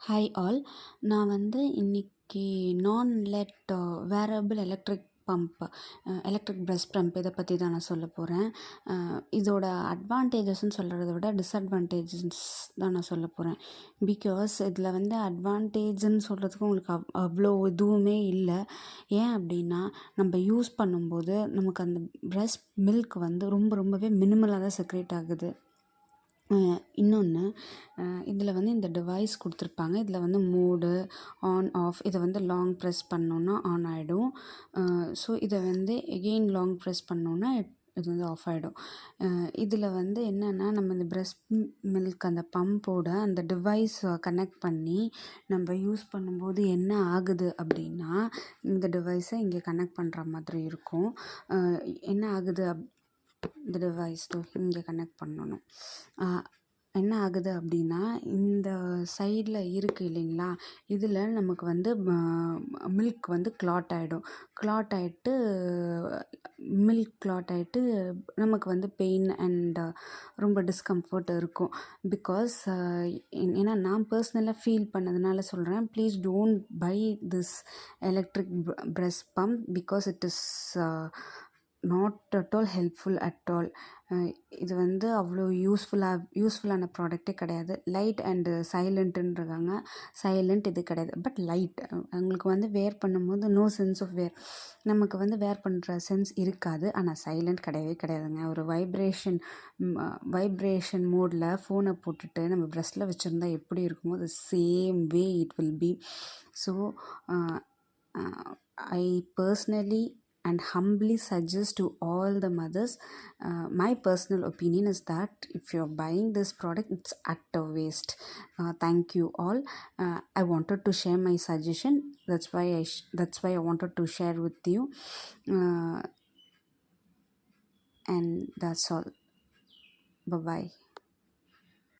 Hi all. நான் வந்து இன்னைக்கு நான்-லெட் வேரபிள் எலக்ட்ரிக் பிரஷ் பம்ப் இதை பற்றி தான் நான் சொல்ல போகிறேன். இதோட அட்வான்டேஜஸ்ன்னு சொல்கிறத விட டிஸ்அட்வான்டேஜஸ் தான் நான் சொல்ல போகிறேன். பிகாஸ் இதில் வந்து அட்வான்டேஜ்ன்னு சொல்கிறதுக்கு உங்களுக்கு அவ்வளோ எதுவுமே இல்லை. ஏன் அப்படின்னா, நம்ம யூஸ் பண்ணும்போது நமக்கு அந்த பிரஷ் மில்க் வந்து ரொம்பவே மினிமலாக தான் செக்ரேட் ஆகுது. இன்னொன்று, இதில் வந்து இந்த டிவைஸ் கொடுத்துருப்பாங்க. இதில் வந்து மோடு, ஆன் ஆஃப் இதை வந்து லாங் ப்ரெஸ் பண்ணோன்னா ஆன் ஆகிடும். ஸோ இதை வந்து எகெயின் லாங் ப்ரெஸ் பண்ணோன்னா இது வந்து ஆஃப் ஆகிடும். இதில் வந்து என்னென்னா, நம்ம இந்த பிரஷ் மில்க் அந்த பம்போட அந்த டிவைஸ் கனெக்ட் பண்ணி நம்ம யூஸ் பண்ணும்போது என்ன ஆகுது அப்படின்னா, இந்த டிவைஸை இங்கே கனெக்ட் பண்ணுற மாதிரி இருக்கும். என்ன ஆகுது இந்த டிவைஸ் இங்கே கனெக்ட் பண்ணணும். என்ன ஆகுது அப்படின்னா, இந்த சைடில் இருக்குது இல்லைங்களா, இதில் நமக்கு வந்து மில்க் வந்து கிளாட் ஆகிடும். கிளாட் ஆகிட்டு நமக்கு வந்து பெயின் அண்ட் ரொம்ப டிஸ்கம்ஃபர்ட் இருக்கும். பிகாஸ் ஏன்னா நான் பர்சனலாக ஃபீல் பண்ணதுனால சொல்கிறேன். Please don't by this electric brush pump because it is not at all helpful at all. இது வந்து அவ்வளோ யூஸ்ஃபுல்லான ப்ராடக்ட்டே கிடையாது. Light and சைலண்ட்டுன்றாங்க. சைலண்ட் இது கிடையாது, பட் லைட். உங்களுக்கு வந்து வேர் பண்ணும்போது நோ சென்ஸ் ஆஃப் வேர், நமக்கு வந்து வேர் பண்ணுற சென்ஸ் இருக்காது. ஆனால் சைலண்ட் கிடையவே கிடையாதுங்க. ஒரு வைப்ரேஷன் மோடில் ஃபோனை போட்டுட்டு நம்ம ப்ரெஸ்ஸில் வச்சுருந்தா எப்படி இருக்குமோ அது same way it will be. So I personally and humbly suggest to all the mothers, my personal opinion is that if you're buying this product, it's utter waste. Thank you all. I wanted to share my suggestion. That's why I wanted to share with you. And that's all. Bye bye.